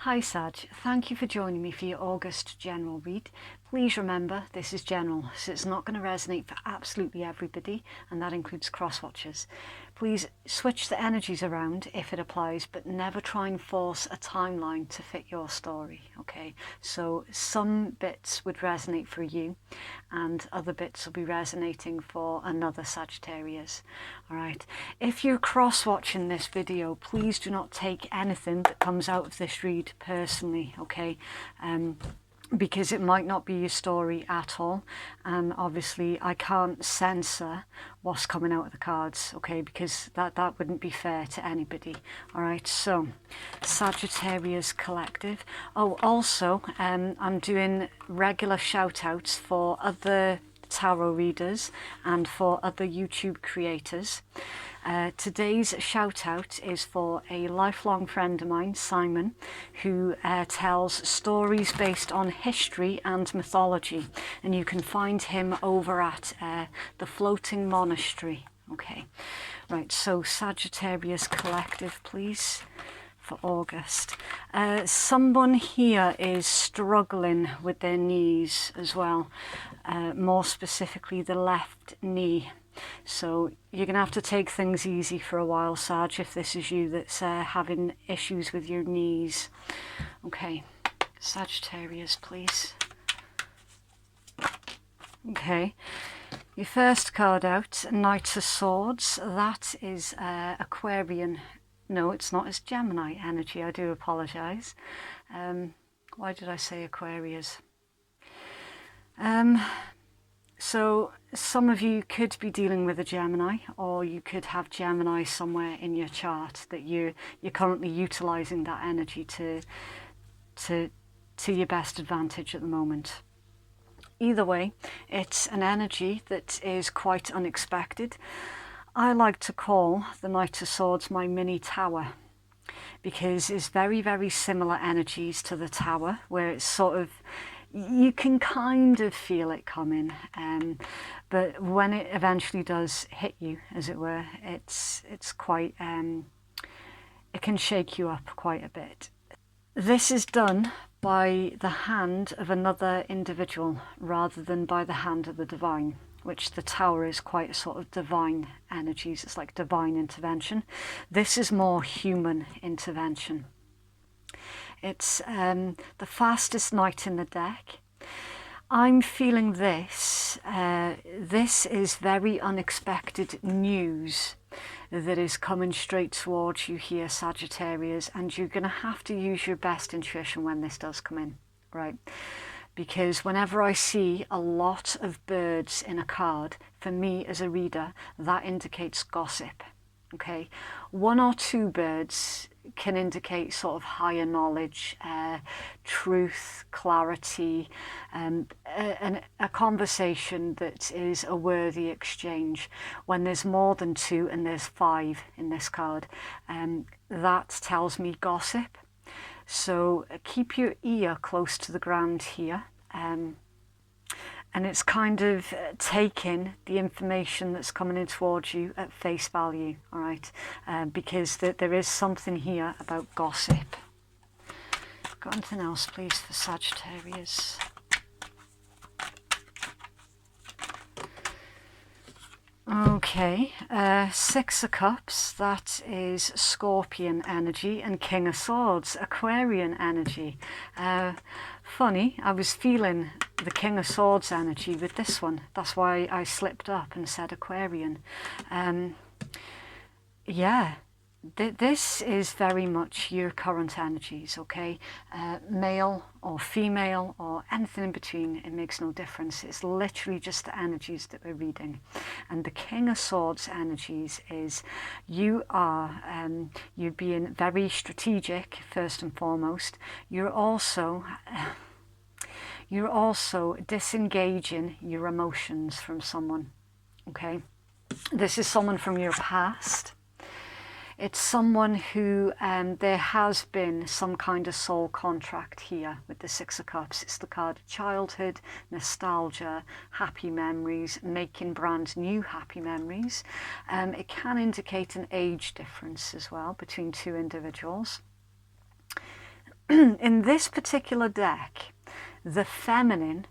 Hi Sag, thank you for joining me for your August general read. Please remember this is general, so it's not going to resonate for absolutely everybody, and that includes cross-watchers. Please switch the energies around if it applies, but never try and force a timeline to fit your story, okay? So some bits would resonate for you and other bits will be resonating for another Sagittarius, all right? If you're cross-watching this video, please do not take anything that comes out of this read personally, okay? Because it might not be your story at all, and obviously I can't censor what's coming out of the cards, okay, because that wouldn't be fair to anybody. All right, so Sagittarius Collective. Oh, also I'm doing regular shout outs for other tarot readers and for other YouTube creators. Today's shout out is for a lifelong friend of mine, Simon, who tells stories based on history and mythology, and you can find him over at the Floating Monastery. Okay, right, so Sagittarius Collective, please, for August. Someone here is struggling with their knees as well, more specifically the left knee. So you're going to have to take things easy for a while, Sag, if this is you that's having issues with your knees. Okay, Sagittarius, please. Okay, your first card out, Knight of Swords. That is Aquarian. No, it's not. It's Gemini energy. I do apologise. Why did I say Aquarius? So some of you could be dealing with a Gemini, or you could have Gemini somewhere in your chart that you're currently utilising that energy to your best advantage at the moment. Either way, it's an energy that is quite unexpected. I like to call the Knight of Swords my mini tower, because it's very, very similar energies to the tower, where it's sort of, you can kind of feel it coming, but when it eventually does hit you, as it were, it's quite, it can shake you up quite a bit. This is done by the hand of another individual rather than by the hand of the divine, which the tower is quite a sort of divine energies. It's like divine intervention. This is more human intervention. It's the fastest knight in the deck. I'm feeling this. This is very unexpected news that is coming straight towards you here, Sagittarius, and you're going to have to use your best intuition when this does come in, right? Because whenever I see a lot of birds in a card, for me as a reader, that indicates gossip, okay? One or two birds can indicate sort of higher knowledge, truth, clarity, a conversation that is a worthy exchange. When there's more than two, and there's 5 in this card, that tells me gossip. So keep your ear close to the ground here, and it's kind of taking the information that's coming in towards you at face value, all right? Because there is something here about gossip. Got anything else, please, for Sagittarius? Okay, 6 of Cups, that is Scorpion energy, and King of Swords, Aquarian energy. Funny, I was feeling the King of Swords energy with this one. That's why I slipped up and said Aquarian. Yeah, this is very much your current energies, okay? Male or female or anything in between, it makes no difference. It's literally just the energies that we're reading. And the King of Swords energies is you're being very strategic, first and foremost. You're also disengaging your emotions from someone, okay? This is someone from your past. It's someone who there has been some kind of soul contract here with the 6 of Cups. It's the card of childhood, nostalgia, happy memories, making brand new happy memories. It can indicate an age difference as well between two individuals. in this particular deck, the feminine,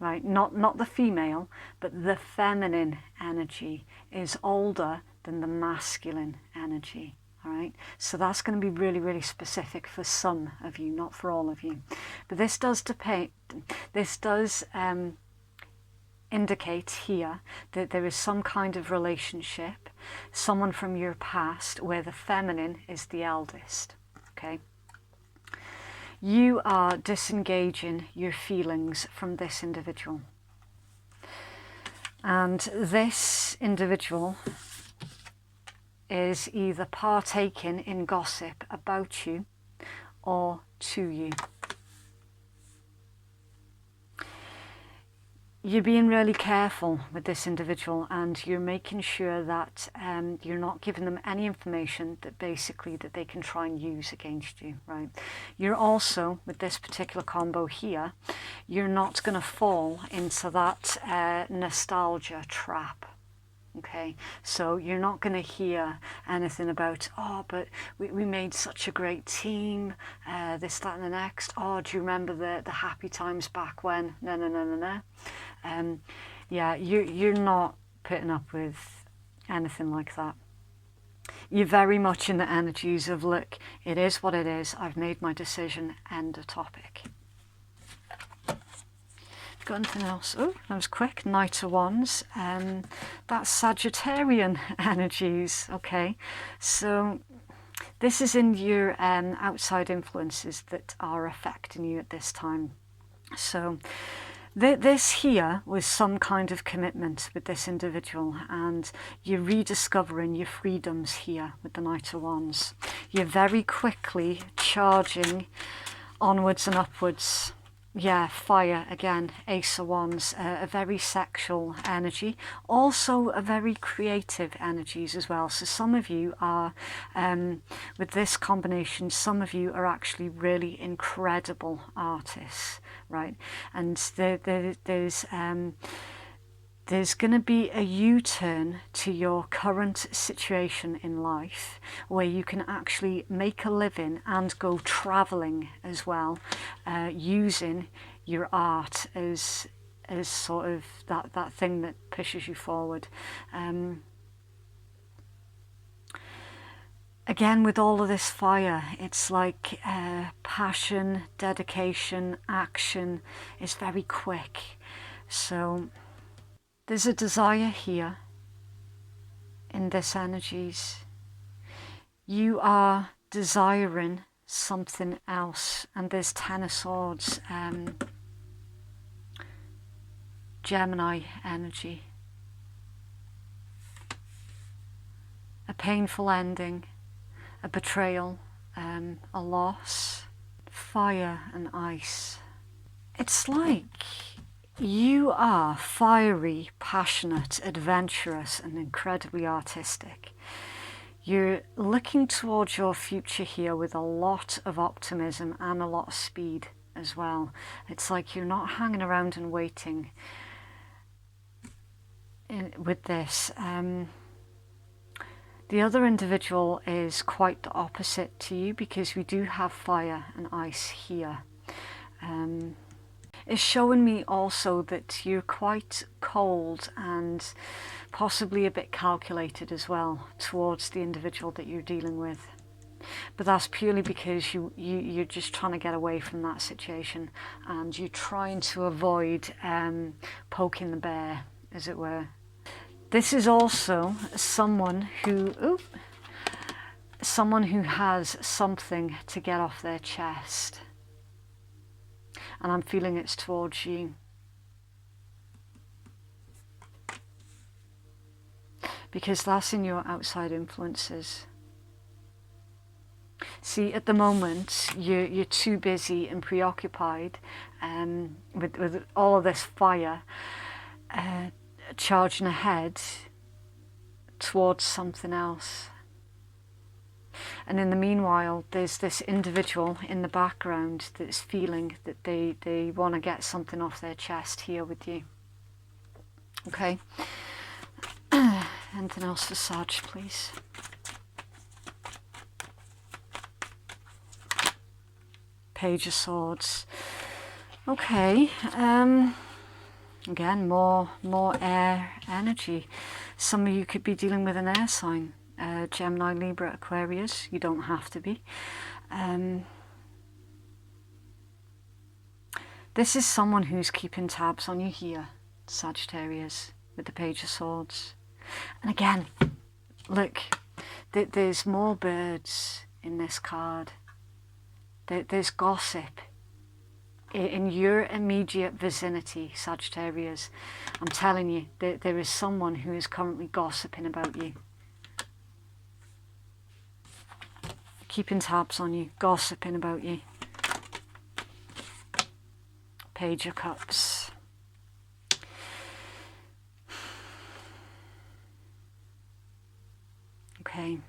right, not the female, but the feminine energy is older than the masculine energy. All right, so that's going to be really, really specific for some of you, not for all of you. But this does indicate here that there is some kind of relationship, someone from your past, where the feminine is the eldest. Okay, you are disengaging your feelings from this individual, and this individual is either partaking in gossip about you or to you. You're being really careful with this individual, and you're making sure that you're not giving them any information that basically that they can try and use against you, right? You're also, with this particular combo here, you're not going to fall into that nostalgia trap. Okay, so you're not going to hear anything about, oh, but we made such a great team, this, that and the next. Oh, do you remember the happy times back when? No. Yeah, you're not putting up with anything like that. You're very much in the energies of, look, it is what it is. I've made my decision, end of topic. Got anything else? Oh, that was quick. Knight of Wands. That's Sagittarian energies. Okay, so this is in your outside influences that are affecting you at this time. So this here was some kind of commitment with this individual, and you're rediscovering your freedoms here with the Knight of Wands. You're very quickly charging onwards and upwards. Yeah, fire again, Ace of Wands, a very sexual energy, also a very creative energies as well. So some of you are, with this combination, some of you are actually really incredible artists, right? And there's going to be a U-turn to your current situation in life where you can actually make a living and go travelling as well, using your art as sort of that thing that pushes you forward. Again, with all of this fire, it's like passion, dedication, action is very quick. So there's a desire here in this energies. You are desiring something else, and there's Ten of Swords, Gemini energy. A painful ending, a betrayal, a loss, fire and ice. It's like you are fiery, passionate, adventurous, and incredibly artistic. You're looking towards your future here with a lot of optimism and a lot of speed as well. It's like you're not hanging around and waiting with this. The other individual is quite the opposite to you, because we do have fire and ice here. It's showing me also that you're quite cold and possibly a bit calculated as well towards the individual that you're dealing with. But that's purely because you're just trying to get away from that situation, and you're trying to avoid poking the bear, as it were. This is also someone who has something to get off their chest. And I'm feeling it's towards you. Because that's in your outside influences. See, at the moment, you're too busy and preoccupied with all of this fire charging ahead towards something else. And in the meanwhile, there's this individual in the background that's feeling that they want to get something off their chest here with you. Okay. Anything else for Sag, please? Page of Swords. Okay, again, more air energy. Some of you could be dealing with an air sign. Gemini, Libra, Aquarius. You don't have to be. This is someone who's keeping tabs on you here, Sagittarius, with the Page of Swords. And again, look, there's more birds in this card. There's gossip in your immediate vicinity, Sagittarius. I'm telling you, there is someone who is currently gossiping about you. Keeping tabs on you, gossiping about you. Page of Cups. Okay.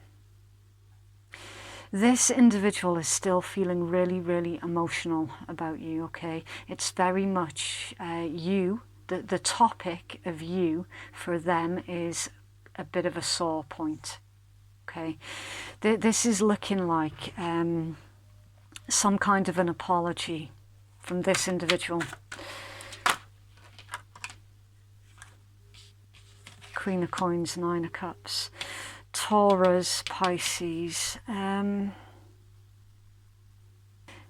This individual is still feeling really, really emotional about you, okay? It's very much you, the topic of you for them is a bit of a sore point, okay? This is looking like some kind of an apology from this individual. Queen of Coins, Nine of Cups. Taurus, Pisces.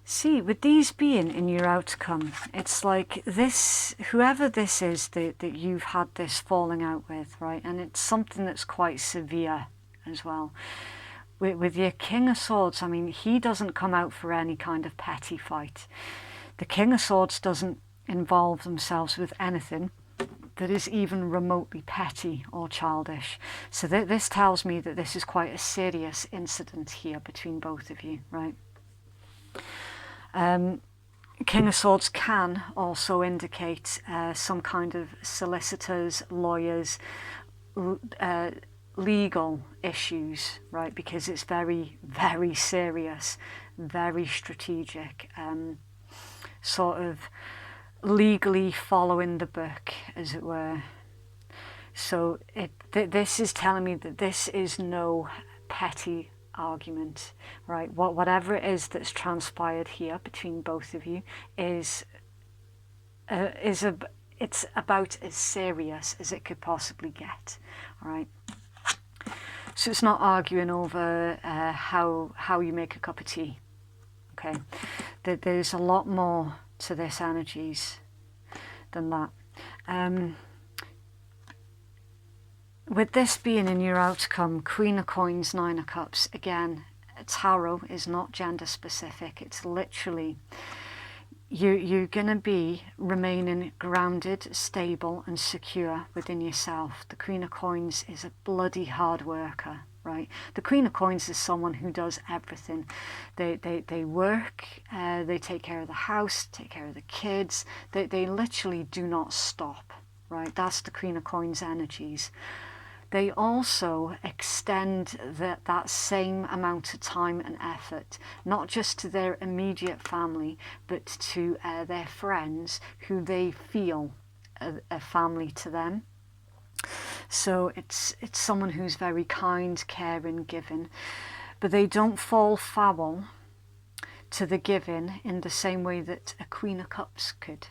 See, with these being in your outcome, it's like this, whoever this is that you've had this falling out with, right? And it's something that's quite severe as well. With your King of Swords, I mean, he doesn't come out for any kind of petty fight. The King of Swords doesn't involve themselves with anything that is even remotely petty or childish. So this tells me that this is quite a serious incident here between both of you, right? King of Swords can also indicate some kind of solicitors, lawyers, legal issues, right? Because it's very, very serious, very strategic, sort of legally following the book, as it were. So this is telling me that this is no petty argument, right? Whatever it is that's transpired here between both of you is it's about as serious as it could possibly get, all right? So it's not arguing over how you make a cup of tea, okay? There's a lot more to this energies than that. With this being in your outcome, Queen of Coins, Nine of Cups, again, tarot is not gender specific. It's literally you're going to be remaining grounded, stable and secure within yourself. The Queen of Coins is a bloody hard worker, right? The Queen of Coins is someone who does everything. They work, they take care of the house, take care of the kids. They literally do not stop, right? That's the Queen of Coins energies. They also extend that same amount of time and effort, not just to their immediate family, but to their friends who they feel a family to them. So it's someone who's very kind, caring, giving, but they don't fall foul to the giving in the same way that a Queen of Cups could.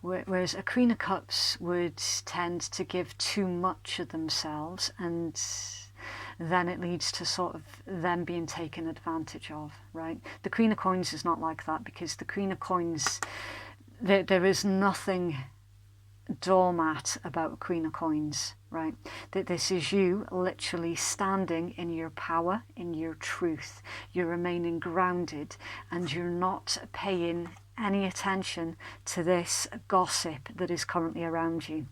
Whereas a Queen of Cups would tend to give too much of themselves, and then it leads to sort of them being taken advantage of, right? The Queen of Coins is not like that, because the Queen of Coins, there is nothing doormat about a Queen of Coins, right? That this is you literally standing in your power, in your truth. You're remaining grounded, and you're not paying any attention to this gossip that is currently around you.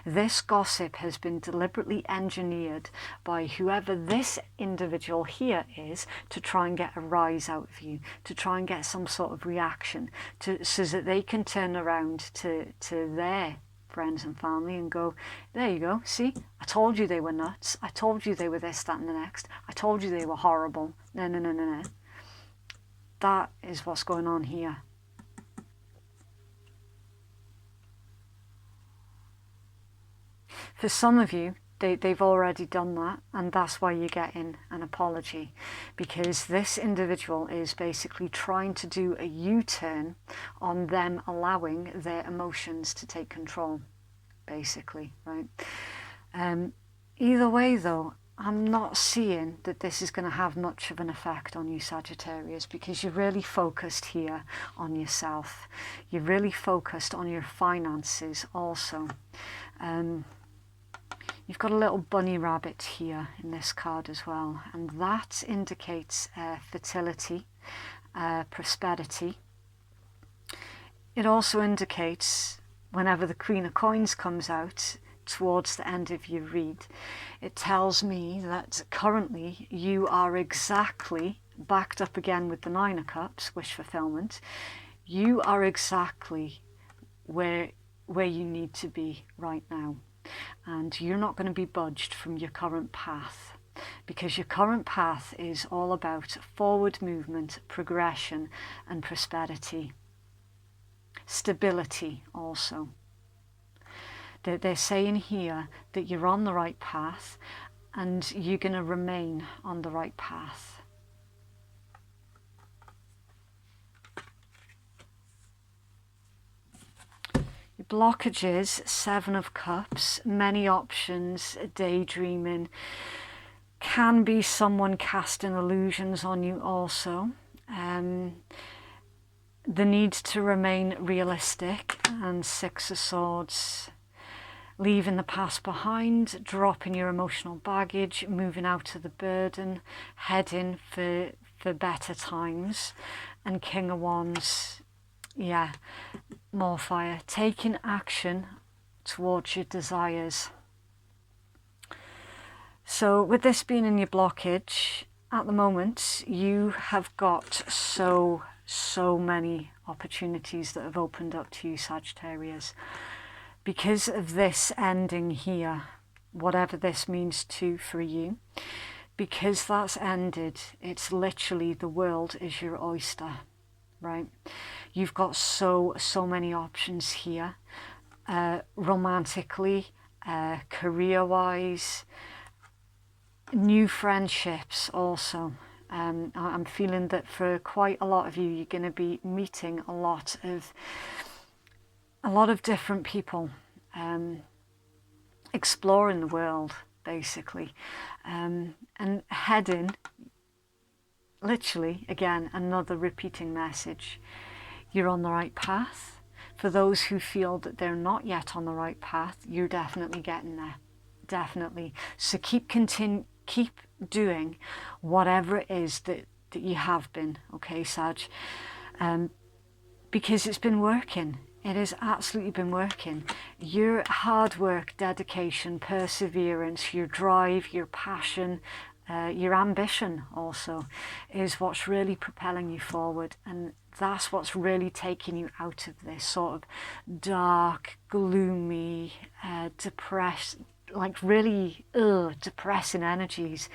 This gossip has been deliberately engineered by whoever this individual here is to try and get a rise out of you, to try and get some sort of reaction, so that they can turn around to their friends and family and go, there you go, see, I told you they were nuts, I told you they were this, that and the next, I told you they were horrible. No. That is what's going on here. For some of you, they've already done that, and that's why you're getting an apology, because this individual is basically trying to do a U-turn on them allowing their emotions to take control, basically, right? Either way though, I'm not seeing that this is going to have much of an effect on you, Sagittarius, because you're really focused here on yourself. You're really focused on your finances also. You've got a little bunny rabbit here in this card as well, and that indicates fertility, prosperity. It also indicates, whenever the Queen of Coins comes out towards the end of your read, it tells me that currently you are exactly, backed up again with the Nine of Cups, wish fulfillment, you are exactly where you need to be right now. And you're not going to be budged from your current path, because your current path is all about forward movement, progression and prosperity. Stability also. They're saying here that you're on the right path and you're going to remain on the right path. Blockages, Seven of Cups, many options, daydreaming, can be someone casting illusions on you also. The need to remain realistic, and Six of Swords, leaving the past behind, dropping your emotional baggage, moving out of the burden, heading for better times, and King of Wands, yeah, more fire, taking action towards your desires. So with this being in your blockage, at the moment, you have got so many opportunities that have opened up to you, Sagittarius. Because of this ending here, whatever this means for you, because that's ended, it's literally the world is your oyster, right? You've got so many options here, romantically, career-wise, new friendships also. I'm feeling that for quite a lot of you, you're going to be meeting a lot of different people, exploring the world basically, and heading, literally, again, another repeating message. You're on the right path. For those who feel that they're not yet on the right path, you're definitely getting there, definitely. So keep doing whatever it is that you have been, okay, Sag, because it's been working. It has absolutely been working. Your hard work, dedication, perseverance, your drive, your passion, your ambition also is what's really propelling you forward, and that's what's really taking you out of this sort of dark, gloomy, depressed, like really depressing energies.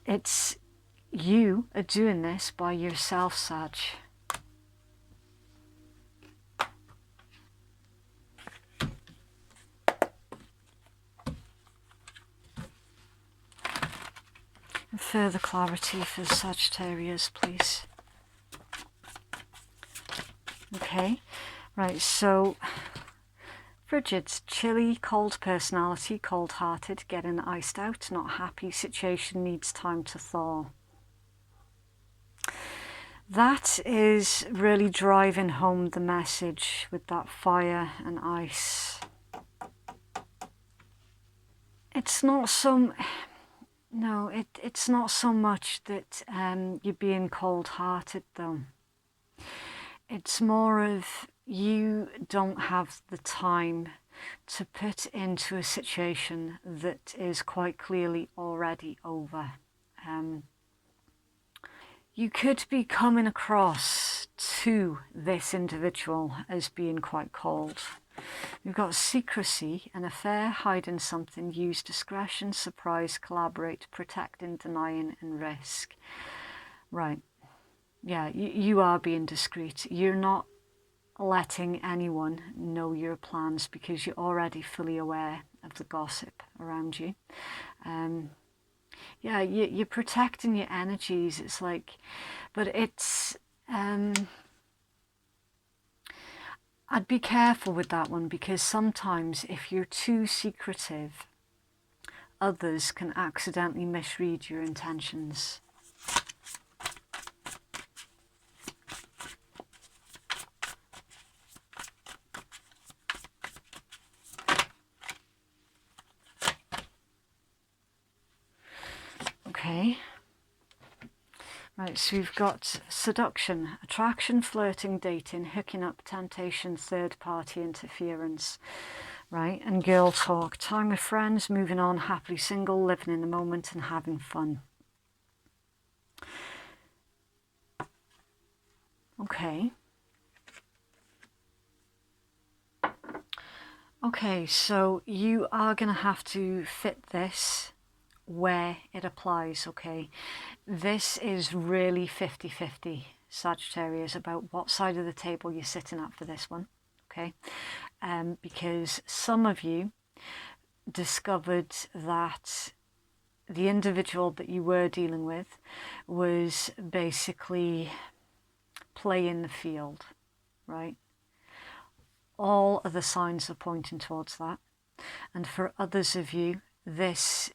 It's, you are doing this by yourself, Sag. Further clarity for Sagittarius, please. Okay, right, so frigid, chilly, cold personality, cold-hearted, getting iced out, not happy, situation needs time to thaw. That is really driving home the message with that fire and ice. It's not some... No, it's not so much that you're being cold-hearted though. It's more of you don't have the time to put into a situation that is quite clearly already over. You could be coming across to this individual as being quite cold. We've got secrecy, an affair, hiding something, use discretion, surprise, collaborate, protecting, denying and risk. Right, yeah, you are being discreet. You're not letting anyone know your plans because you're already fully aware of the gossip around you. Yeah, you're protecting your energies. It's like, but it's, I'd be careful with that one, because sometimes if you're too secretive, others can accidentally misread your intentions. Okay. Right, so we've got seduction, attraction, flirting, dating, hooking up, temptation, third party interference. Right, and girl talk, time with friends, moving on, happily single, living in the moment and having fun. Okay. Okay, so you are going to have to fit this where it applies, okay? This is really 50-50, Sagittarius, about what side of the table you're sitting at for this one, okay? Because some of you discovered that the individual that you were dealing with was basically playing the field, right? All of the signs are pointing towards that. And for others of you, this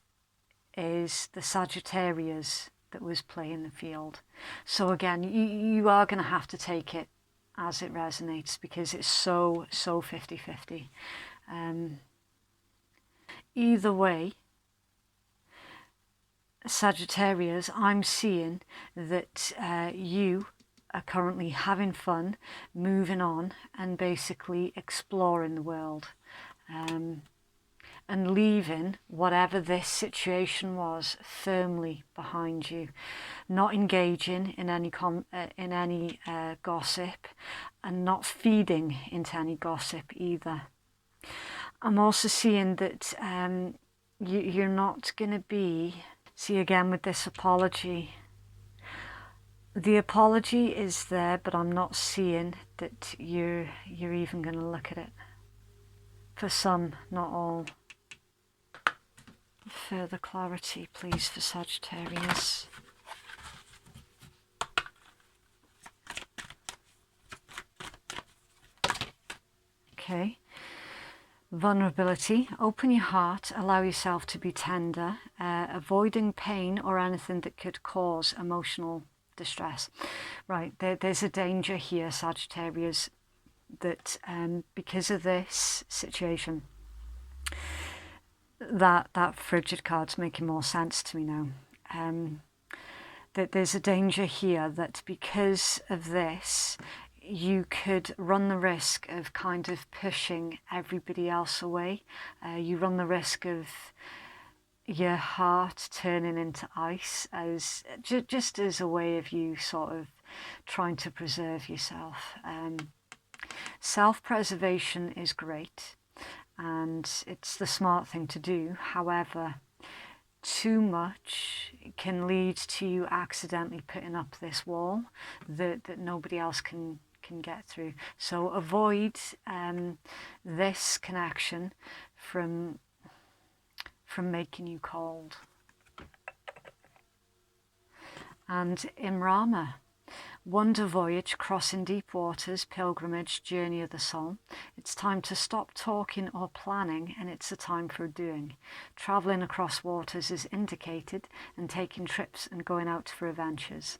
is the Sagittarius that was playing the field. So again, you are going to have to take it as it resonates, because it's so 50-50. Either way, Sagittarius, I'm seeing that you are currently having fun, moving on, and basically exploring the world, and leaving whatever this situation was firmly behind you, not engaging in any gossip, and not feeding into any gossip either. I'm also seeing that you're not going to be, see again with this apology, the apology is there, but I'm not seeing that you're even going to look at it. For some, not all. Further clarity, please, for Sagittarius. Okay. Vulnerability. Open your heart, allow yourself to be tender, avoiding pain or anything that could cause emotional distress. Right, there's a danger here, Sagittarius, that because of this situation, that frigid card's making more sense to me now. That there's a danger here that because of this, you could run the risk of kind of pushing everybody else away. You run the risk of your heart turning into ice, as just as a way of you sort of trying to preserve yourself. Self-preservation is great, and it's the smart thing to do. However, too much can lead to you accidentally putting up this wall that nobody else can get through. So avoid this connection from making you cold. And Imrama, wonder voyage, crossing deep waters, pilgrimage, journey of the soul. It's time to stop talking or planning, and it's a time for doing. Traveling across waters is indicated, and taking trips and going out for adventures.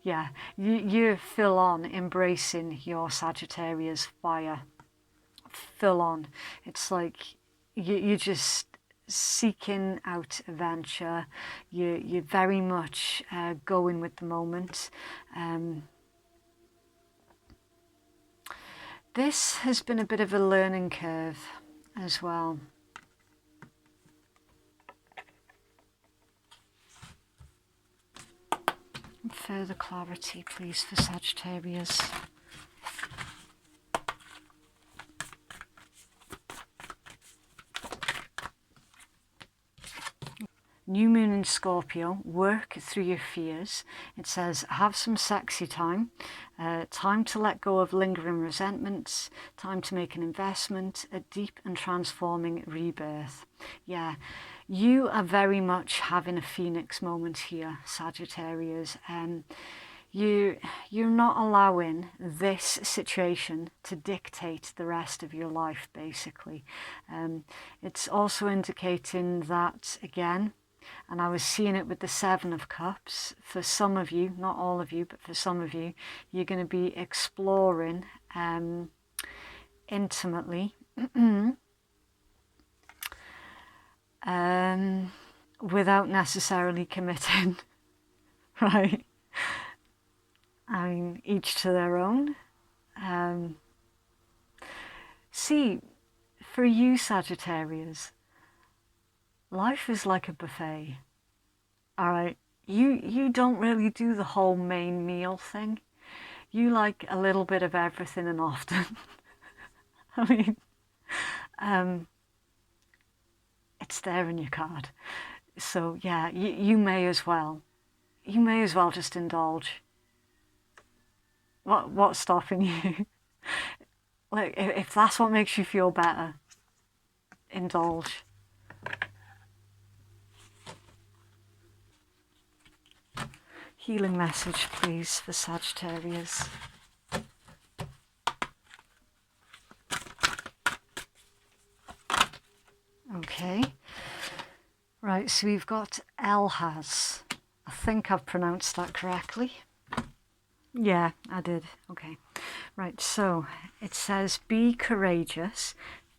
Yeah, you're full on embracing your Sagittarius fire. Full on. It's like you're just seeking out adventure. You're very much going with the moment. This has been a bit of a learning curve as well. Further clarity, please, for Sagittarius. New moon in Scorpio, work through your fears. It says, have some sexy time, time to let go of lingering resentments, time to make an investment, a deep and transforming rebirth. Yeah, you are very much having a phoenix moment here, Sagittarius. You're not allowing this situation to dictate the rest of your life, basically. It's also indicating that, again, and I was seeing it with the Seven of Cups, for some of you, not all of you, but for some of you, you're going to be exploring intimately without necessarily committing, right? I mean, each to their own. See, for you Sagittarius, life is like a buffet, all right? You don't really do the whole main meal thing. You like a little bit of everything and often. I mean, it's there in your card. So yeah, you may as well just indulge. What's stopping you? Like, if that's what makes you feel better, indulge. Healing message, please, for Sagittarius. Okay. Right, so we've got Elhaz. I think I've pronounced that correctly. Yeah, I did. Okay. Right, so it says, be courageous.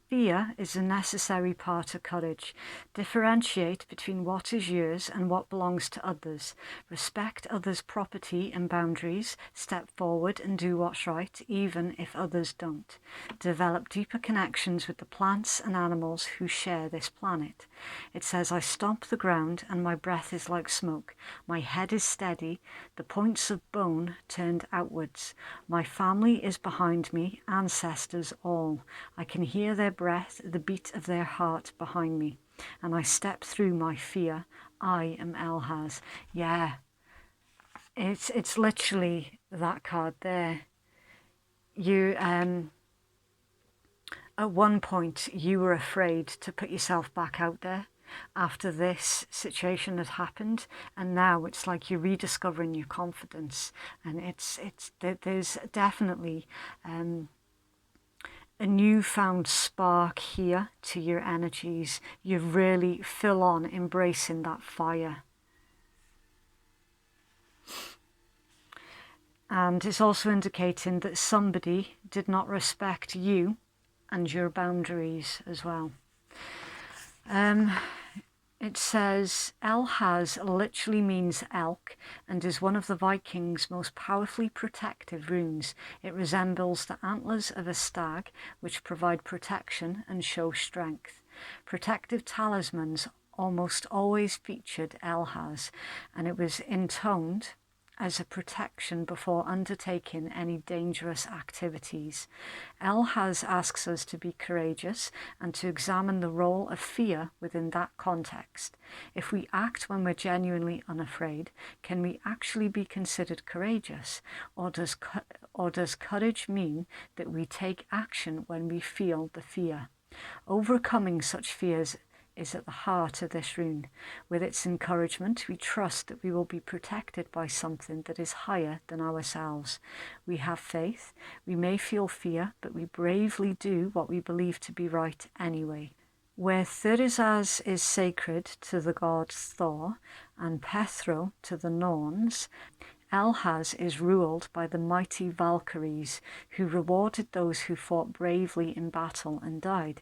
Fear is a necessary part of courage. Differentiate between what is yours and what belongs to others. Respect others' property and boundaries. Step forward and do what's right, even if others don't. Develop deeper connections with the plants and animals who share this planet. It says, I stomp the ground and my breath is like smoke. My head is steady, the points of bone turned outwards. My family is behind me, ancestors all. I can hear their breath, the beat of their heart behind me, and I step through my fear. I am Elhaz. Yeah, it's literally that card there. You at one point you were afraid to put yourself back out there after this situation had happened, and now it's like you're rediscovering your confidence, and there's definitely a newfound spark here to your energies. You're really full on embracing that fire. And it's also indicating that somebody did not respect you and your boundaries as well. It says, Elhaz literally means elk and is one of the Vikings' most powerfully protective runes. It resembles the antlers of a stag, which provide protection and show strength. Protective talismans almost always featured Elhaz, and it was intoned as a protection before undertaking any dangerous activities. Elhaz asks us to be courageous and to examine the role of fear within that context. If we act when we're genuinely unafraid, can we actually be considered courageous? Or does courage mean that we take action when we feel the fear? Overcoming such fears is at the heart of this rune. With its encouragement, we trust that we will be protected by something that is higher than ourselves. We have faith, we may feel fear, but we bravely do what we believe to be right anyway. Where Thurisaz is sacred to the god Thor and Pethro to the Norns, Elhaz is ruled by the mighty Valkyries, who rewarded those who fought bravely in battle and died.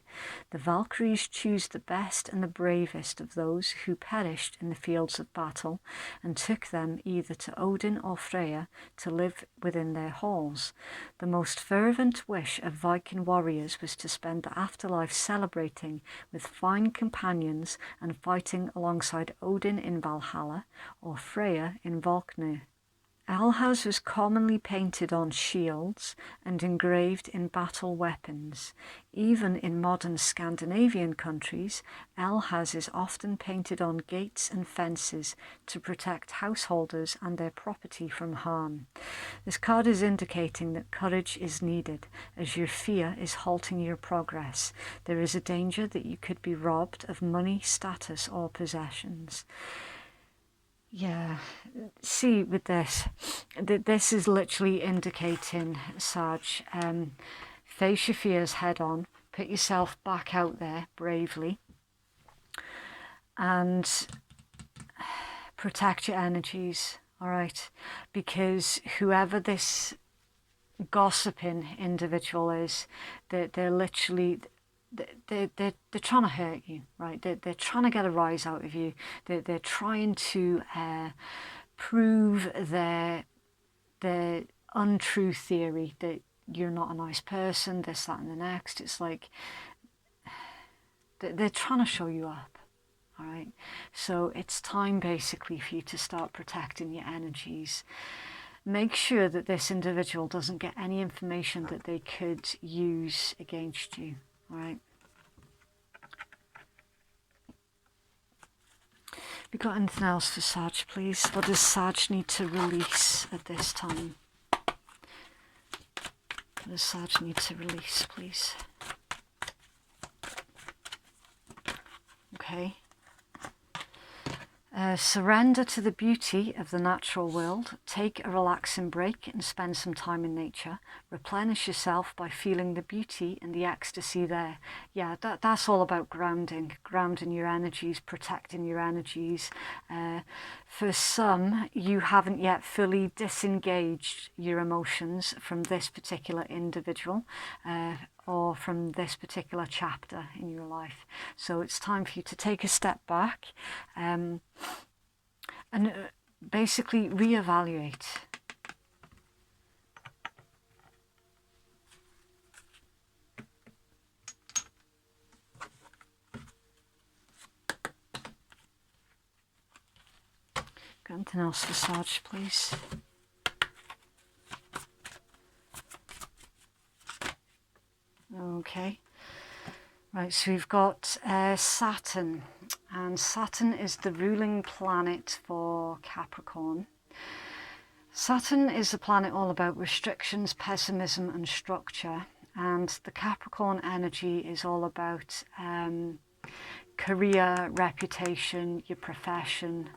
The Valkyries choose the best and the bravest of those who perished in the fields of battle and took them either to Odin or Freya to live within their halls. The most fervent wish of Viking warriors was to spend the afterlife celebrating with fine companions and fighting alongside Odin in Valhalla or Freya in Valknir. Alhaz was commonly painted on shields and engraved in battle weapons. Even in modern Scandinavian countries, Alhaz is often painted on gates and fences to protect householders and their property from harm. This card is indicating that courage is needed as your fear is halting your progress. There is a danger that you could be robbed of money, status, or possessions. Yeah, see with this, this is literally indicating, Sag, face your fears head on, put yourself back out there bravely, and protect your energies, all right? Because whoever this gossiping individual is, they're literally... They're trying to hurt you, right? They're trying to get a rise out of you. They're trying to prove their untrue theory that you're not a nice person, this, that, and the next. It's like they're trying to show you up, all right? So it's time basically for you to start protecting your energies. Make sure that this individual doesn't get any information that they could use against you. All right. We got anything else for Sag, please? What does Sag need to release at this time? What does Sag need to release, please? Okay. Surrender to the beauty of the natural world. Take a relaxing break and spend some time in nature. Replenish yourself by feeling the beauty and the ecstasy there. Yeah, that's all about grounding your energies, protecting your energies. For some, you haven't yet fully disengaged your emotions from this particular individual, or from this particular chapter in your life. So it's time for you to take a step back and basically reevaluate. Got anything else for Sag, please? Okay, right, so we've got Saturn, and Saturn is the ruling planet for Capricorn. Saturn is a planet all about restrictions, pessimism and structure, and the Capricorn energy is all about career, reputation, your profession.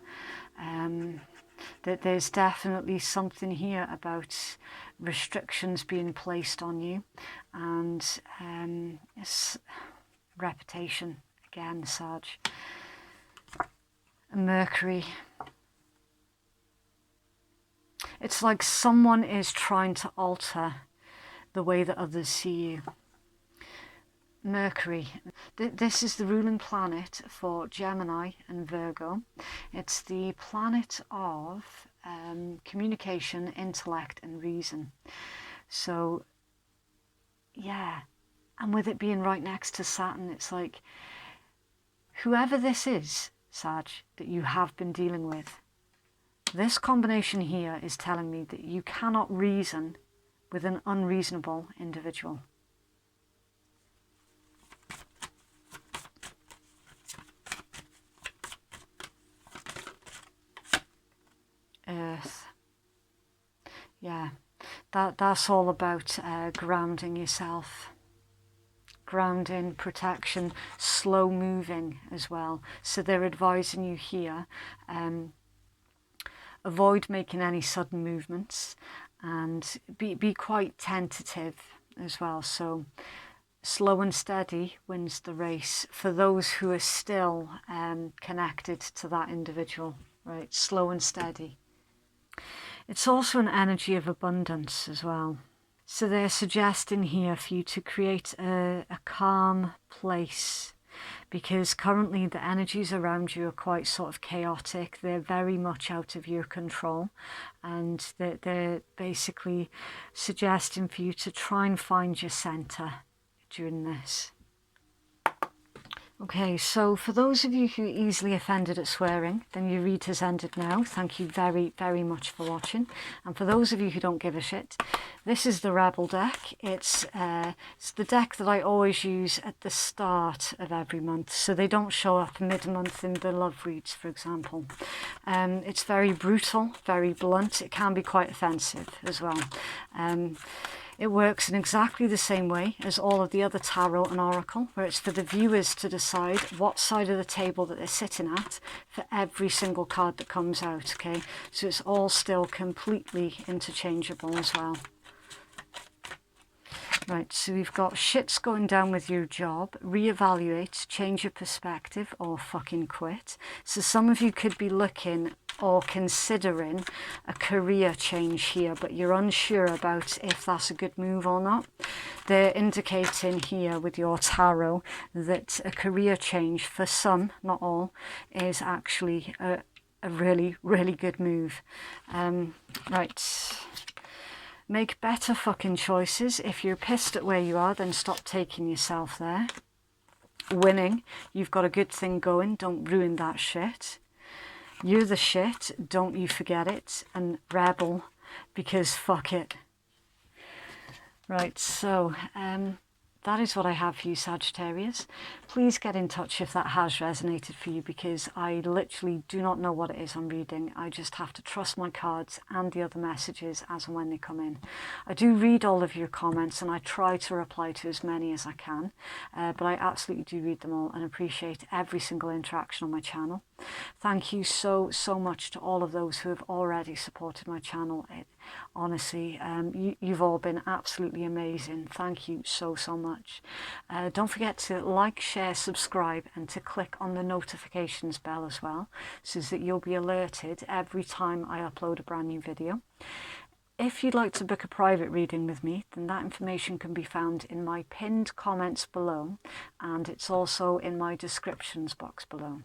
That there's definitely something here about restrictions being placed on you, and it's reputation again, Sag. Mercury. It's like someone is trying to alter the way that others see you. Mercury. This is the ruling planet for Gemini and Virgo. It's the planet of communication, intellect and reason. So yeah, and with it being right next to Saturn, it's like whoever this is, Sag, that you have been dealing with, this combination here is telling me that you cannot reason with an unreasonable individual. Earth. Yeah, that's all about grounding yourself. Grounding, protection, slow moving as well. So they're advising you here, avoid making any sudden movements and be quite tentative as well. So slow and steady wins the race for those who are still connected to that individual, right? Slow and steady. It's also an energy of abundance as well. So they're suggesting here for you to create a calm place, because currently the energies around you are quite sort of chaotic. They're very much out of your control, and they're basically suggesting for you to try and find your center during this. Okay, so for those of you who are easily offended at swearing, then your read has ended now. Thank you very, very much for watching. And for those of you who don't give a shit, this is the Rebel deck. It's the deck that I always use at the start of every month, so they don't show up mid-month in the love reads, for example. It's very brutal, very blunt. It can be quite offensive as well. It works in exactly the same way as all of the other tarot and oracle, where it's for the viewers to decide what side of the table that they're sitting at for every single card that comes out, okay? So it's all still completely interchangeable as well. Right, so we've got shit's going down with your job, reevaluate, change your perspective, or fucking quit. So some of you could be looking or considering a career change here, but you're unsure about if that's a good move or not. They're indicating here with your tarot that a career change for some, not all, is actually a really, really good move. Right. Make better fucking choices. If you're pissed at where you are, then stop taking yourself there. Winning. You've got a good thing going. Don't ruin that shit. You're the shit. Don't you forget it. And rebel, because fuck it. Right, so that is what I have for you, Sagittarius. Please get in touch if that has resonated for you, because I literally do not know what it is I'm reading. I just have to trust my cards and the other messages as and when they come in. I do read all of your comments and I try to reply to as many as I can, but I absolutely do read them all and appreciate every single interaction on my channel. Thank you so much to all of those who have already supported my channel. Honestly, you've all been absolutely amazing. Thank you so much. Don't forget to like, share, subscribe, and to click on the notifications bell as well, so that you'll be alerted every time I upload a brand new video. If you'd like to book a private reading with me, then that information can be found in my pinned comments below, and it's also in my descriptions box below.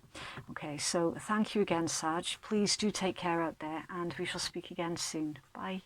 Okay, so thank you again, Sag. Please do take care out there, and we shall speak again soon. Bye.